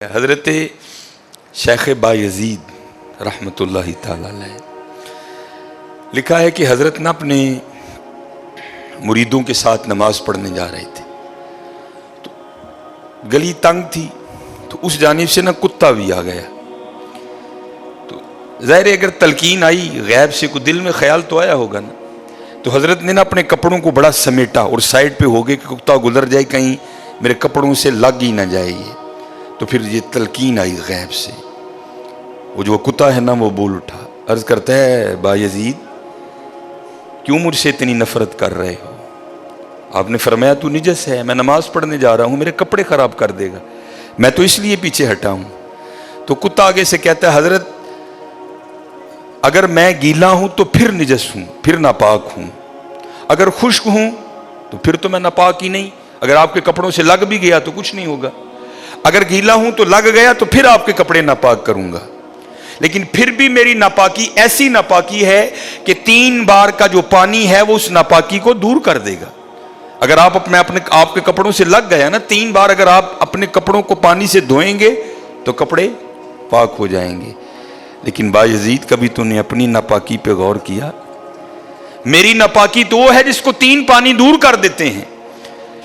حضرت شیخ بایزید رحمۃ اللہ تعالی علیہ لکھا ہے کہ حضرت نے اپنے مریدوں کے ساتھ نماز پڑھنے جا رہے تھے تو گلی تنگ تھی تو اس جانب سے کتا بھی آ گیا. تو ظاہر ہے اگر تلقین آئی غیب سے کوئی دل میں خیال تو آیا ہوگا نا. تو حضرت نے اپنے کپڑوں کو بڑا سمیٹا اور سائڈ پہ ہو گئے کہ کتا گزر جائے کہیں میرے کپڑوں سے لگ ہی نہ جائے. یہ تو پھر یہ تلقین آئی غیب سے. وہ جو کتا ہے نا وہ بول اٹھا, عرض کرتا ہے بایزید کیوں مجھ سے اتنی نفرت کر رہے ہو؟ آپ نے فرمایا تو نجس ہے, میں نماز پڑھنے جا رہا ہوں, میرے کپڑے خراب کر دے گا, میں تو اس لیے پیچھے ہٹا ہوں. تو کتا آگے سے کہتا ہے حضرت اگر میں گیلا ہوں تو پھر نجس ہوں, پھر ناپاک ہوں, اگر خشک ہوں تو پھر تو میں ناپاک ہی نہیں, اگر آپ کے کپڑوں سے لگ بھی گیا تو کچھ نہیں ہوگا, اگر گیلا ہوں تو لگ گیا تو پھر آپ کے کپڑے ناپاک کروں گا. لیکن پھر بھی میری ناپاکی ایسی ناپاکی ہے کہ 3 بار کا جو پانی ہے وہ اس ناپاکی کو دور کر دے گا. اگر آپ کے کپڑوں سے لگ گیا نا 3 بار, اگر آپ اپنے کپڑوں کو پانی سے دھوئیں گے تو کپڑے پاک ہو جائیں گے. لیکن بایزید کبھی تو نے اپنی ناپاکی پہ غور کیا؟ میری ناپاکی تو وہ ہے جس کو 3 پانی دور کر دیتے ہیں,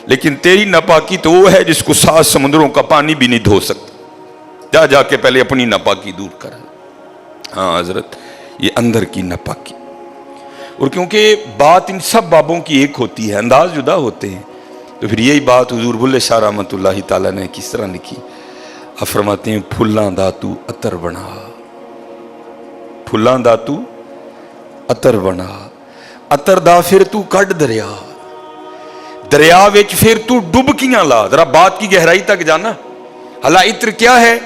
لیکن تیری ناپاکی تو وہ ہے جس کو 7 سمندروں کا پانی بھی نہیں دھو سکتا. جا کے پہلے اپنی ناپاکی دور کر. ہاں حضرت یہ اندر کی ناپاکی. اور کیونکہ بات ان سب بابوں کی ایک ہوتی ہے, انداز جدا ہوتے ہیں, تو پھر یہی بات حضور بلے شاہ رحمۃ اللہ تعالیٰ نے کس طرح لکھی. آپ فرماتے ہیں پھلاں دا تو عطر بنا, پھلاں دا تو عطر بنا, عطر دا پھر تو کڈ دریا, دریا وچ پھر تو ڈبکیاں لا. ذرا بات کی گہرائی تک جانا. حالا عطر کیا ہے؟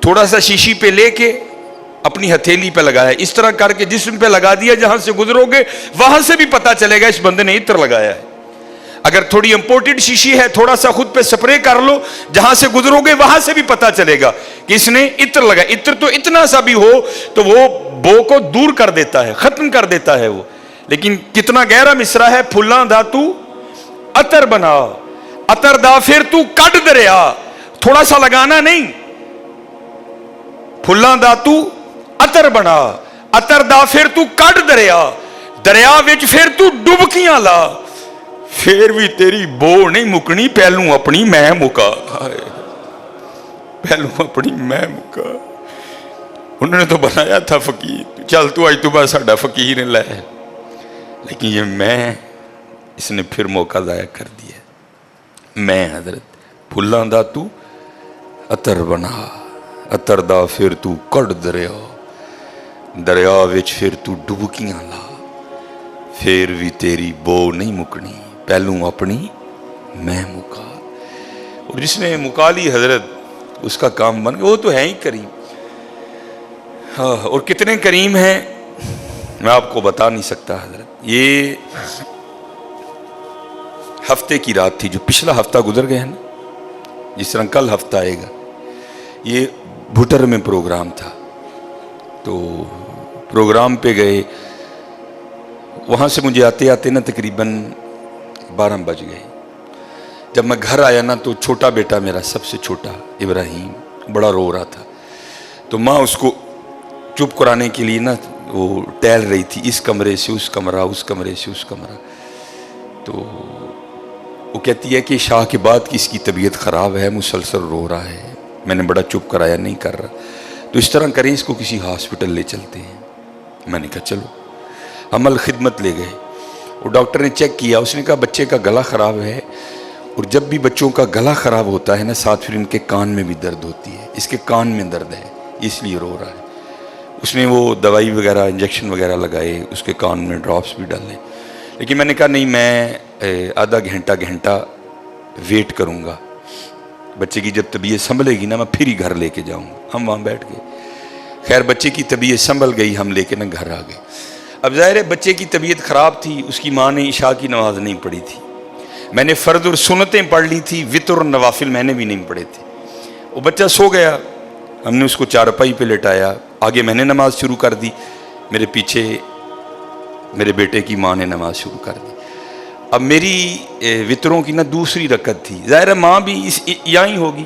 تھوڑا سا شیشی پہ لے کے اپنی ہتھیلی پہ لگایا, اس طرح کر کے جسم پہ لگا دیا, جہاں سے گزرو گے وہاں سے بھی پتا چلے گا اس بندے نے عطر لگایا ہے. اگر تھوڑی امپورٹڈ شیشی ہے تھوڑا سا خود پہ سپرے کر لو, جہاں سے گزرو گے وہاں سے بھی پتا چلے گا کہ اس نے عطر لگایا. عطر تو اتنا سا بھی ہو تو وہ بو کو دور کر دیتا ہے, ختم کر دیتا ہے وہ. لیکن کتنا گہرا مصرع ہے, پھلاں دا تو عطر بنا, عطر دا پھر تو کڈ دریا. تھوڑا سا لگانا نہیں, پھلاں دا تو عطر بنا, عطر دا پھر تو کڈ دریا, دریا وچ پھر تو ڈبکیاں لا, پھر بھی تیری بو نہیں مکنی, پہلوں اپنی میں مکا. پہلوں اپنی میں مکا. انہوں نے تو بنایا تھا فقیر, چل تو آج تو بس ساڈا فقیر لے, لیکن یہ میں اس نے پھر موقع ضائع کر دیا. میں حضرت پھلاں دا تو عطر بنا, عطر دا پھر تو کڈ دریا, دریا وچ پھر تو ڈبکیاں لا, پھر بھی تیری بو نہیں مکنی, پہلوں اپنی میں مکا. اور جس نے مکا لی حضرت اس کا کام بن گیا. وہ تو ہے ہی کریم. ہاں, اور کتنے کریم ہیں میں آپ کو بتا نہیں سکتا حضرت. یہ ہفتے کی رات تھی, جو پچھلا ہفتہ گزر گیا نا, جس طرح کل ہفتہ آئے گا. یہ بھٹر میں پروگرام تھا, تو پروگرام پہ گئے. وہاں سے مجھے آتے آتے نا تقریباً 12 بج گئے. جب میں گھر آیا نا تو چھوٹا بیٹا میرا, سب سے چھوٹا ابراہیم, بڑا رو رہا تھا. تو ماں اس کو چپ کرانے کے لیے نا وہ ٹہل رہی تھی, اس کمرے سے اس کمرہ, اس کمرے سے اس کمرہ. تو وہ کہتی ہے کہ شاہ کے بعد کی اس کی طبیعت خراب ہے, مسلسل رو رہا ہے, میں نے بڑا چپ کرایا, نہیں کر رہا, تو اس طرح کریں اس کو کسی ہاسپٹل لے چلتے ہیں. میں نے کہا چلو. عمل خدمت لے گئے, اور ڈاکٹر نے چیک کیا, اس نے کہا بچے کا گلا خراب ہے, اور جب بھی بچوں کا گلا خراب ہوتا ہے نا ساتھ پھر ان کے کان میں بھی درد ہوتی ہے, اس کے کان میں درد ہے اس لیے رو رہا ہے. اس نے وہ دوائی وغیرہ انجیکشن وغیرہ لگائے, اس کے کان میں ڈراپس بھی ڈالے. لیکن میں نے کہا نہیں, میں آدھا گھنٹہ ویٹ کروں گا, بچے کی جب طبیعت سنبھلے گی نا میں پھر ہی گھر لے کے جاؤں گا. ہم وہاں بیٹھ گئے. خیر بچے کی طبیعت سنبھل گئی, ہم لے کے نا گھر آ گئے. اب ظاہر ہے بچے کی طبیعت خراب تھی, اس کی ماں نے عشاء کی نماز نہیں پڑھی تھی, میں نے فرض اور سنتیں پڑھ لی تھی, وتر اور نوافل میں نے بھی نہیں پڑھے تھے. وہ بچہ سو گیا, ہم نے اس کو چارپائی پہ لٹایا, آگے میں نے نماز شروع کر دی, میرے پیچھے میرے بیٹے کی ماں نے نماز شروع کر دی. اب میری وطروں کی نا دوسری رکعت تھی, ظاہر ہے ماں بھی یہاں ہی ہوگی,